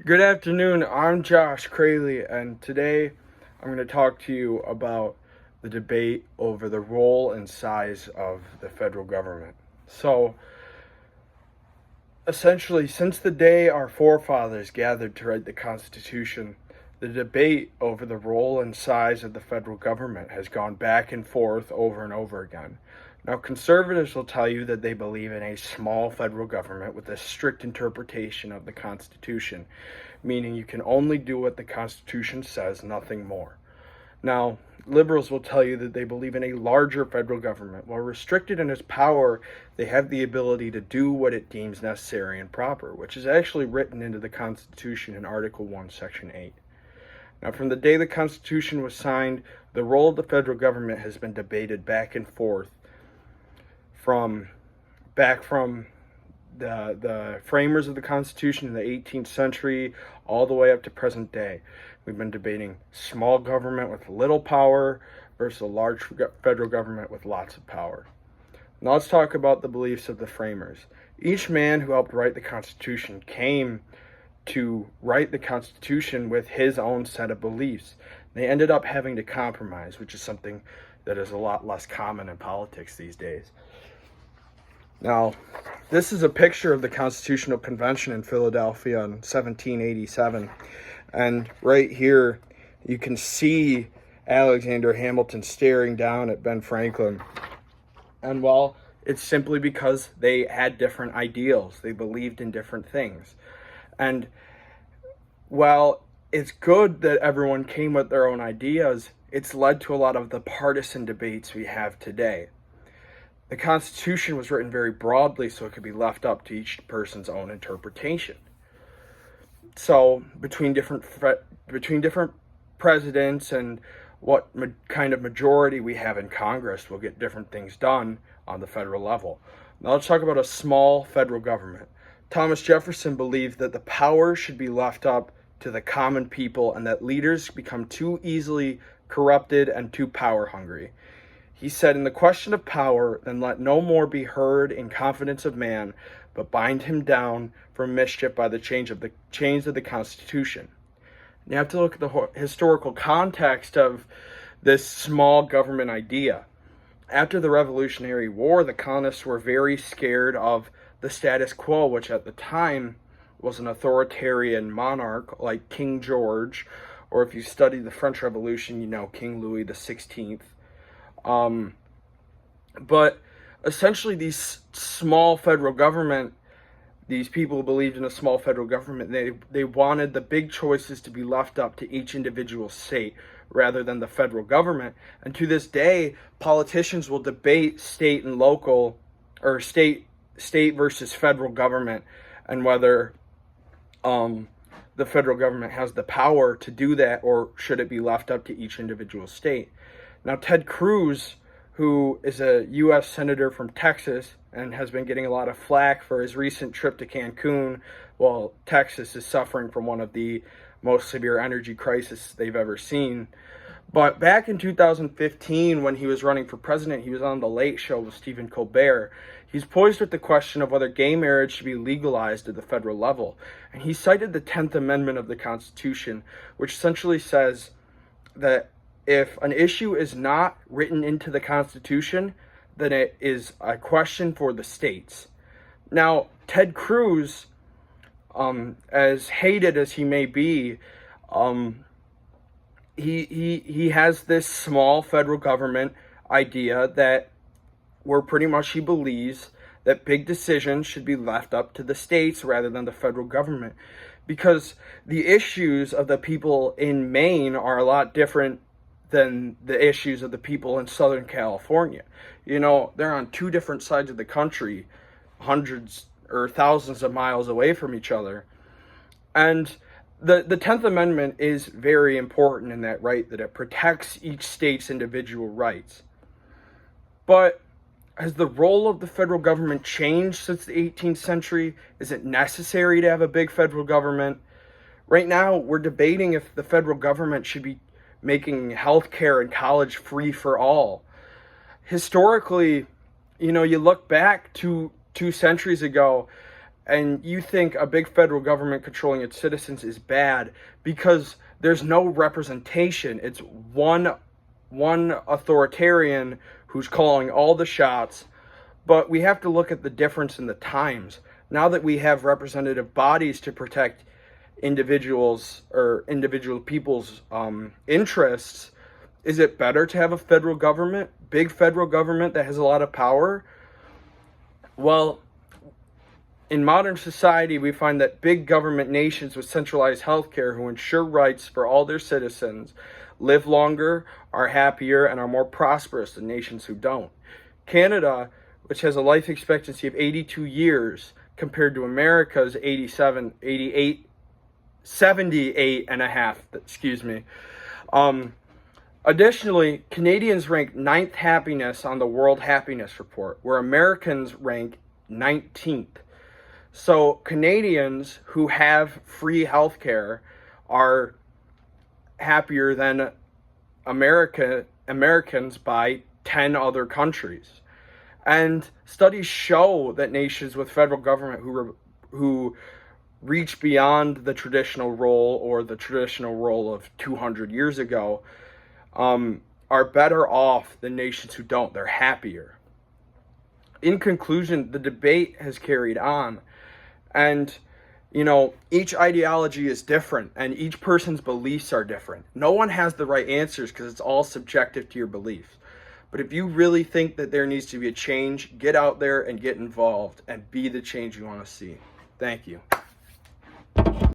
Good afternoon, I'm Josh Crayley, and today I'm going to talk to you about the debate over the role and size of the federal government. So, essentially, since the day our forefathers gathered to write the Constitution, the debate over the role and size of the federal government has gone back and forth over and over again. Now, conservatives will tell you that they believe in a small federal government with a strict interpretation of the Constitution, meaning you can only do what the Constitution says, nothing more. Now, liberals will tell you that they believe in a larger federal government. While restricted in its power, they have the ability to do what it deems necessary and proper, which is actually written into the Constitution in Article 1, Section 8. Now, from the day the Constitution was signed, the role of the federal government has been debated back and forth from the framers of the Constitution in the 18th century all the way up to present day. We've been debating small government with little power versus a large federal government with lots of power. Now let's talk about the beliefs of the framers. Each man who helped write the Constitution came to write the Constitution with his own set of beliefs. They ended up having to compromise, which is something that is a lot less common in politics these days. Now, this is a picture of the Constitutional Convention in Philadelphia in 1787. And right here, you can see Alexander Hamilton staring down at Ben Franklin. And well, it's simply because they had different ideals. They believed in different things. And while it's good that everyone came with their own ideas, it's led to a lot of the partisan debates we have today. The Constitution was written very broadly so it could be left up to each person's own interpretation. So between different presidents and what kind of majority we have in Congress, we'll get different things done on the federal level. Now let's talk about a small federal government. Thomas Jefferson believed that the power should be left up to the common people and that leaders become too easily corrupted and too power hungry. He said, "In the question of power, then let no more be heard in confidence of man, but bind him down from mischief by the chains of the Constitution." And you have to look at the historical context of this small government idea. After the Revolutionary War, the colonists were very scared of the status quo, which at the time was an authoritarian monarch like King George, or if you study the French Revolution, you know King Louis XVI. But essentially these small federal government, these people who believed in a small federal government, they wanted the big choices to be left up to each individual state rather than the federal government. And to this day, politicians will debate state and local, or state versus federal government, and whether the federal government has the power to do that or should it be left up to each individual state. Now, Ted Cruz, who is a U.S. Senator from Texas and has been getting a lot of flack for his recent trip to Cancun, while Texas is suffering from one of the most severe energy crises they've ever seen. But back in 2015, when he was running for president, he was on The Late Show with Stephen Colbert. He's poised with the question of whether gay marriage should be legalized at the federal level. And he cited the 10th Amendment of the Constitution, which essentially says that if an issue is not written into the Constitution, then it is a question for the states. Now, Ted Cruz, as hated as he may be, he has this small federal government idea that where pretty much he believes that big decisions should be left up to the states rather than the federal government, because the issues of the people in Maine are a lot different than the issues of the people in Southern California. You know, they're on two different sides of the country, hundreds or thousands of miles away from each other. And the 10th Amendment is very important in that right, that it protects each state's individual rights. But has the role of the federal government changed since the 18th century? Is it necessary to have a big federal government? Right now, we're debating if the federal government should be making healthcare and college free for all. Historically, you know, you look back to 2 centuries ago, and you think a big federal government controlling its citizens is bad because there's no representation. It's one authoritarian who's calling all the shots. But we have to look at the difference in the times. Now that we have representative bodies to protect individuals or individual people's interests, is it better to have a federal government, big federal government that has a lot of power? Well, in modern society, we find that big government nations with centralized healthcare who ensure rights for all their citizens live longer, are happier, and are more prosperous than nations who don't. Canada, which has a life expectancy of 82 years, compared to America's 78 and a half, excuse me. Additionally, Canadians rank 9th happiness on the World Happiness Report, where Americans rank 19th. So Canadians who have free healthcare are happier than Americans by 10 other countries. And studies show that nations with federal government who reach beyond the traditional role of 200 years ago are better off than nations who don't. They're happier. In conclusion, the debate has carried on. And, each ideology is different and each person's beliefs are different. No one has the right answers because it's all subjective to your beliefs. But if you really think that there needs to be a change, get out there and get involved and be the change you want to see. Thank you.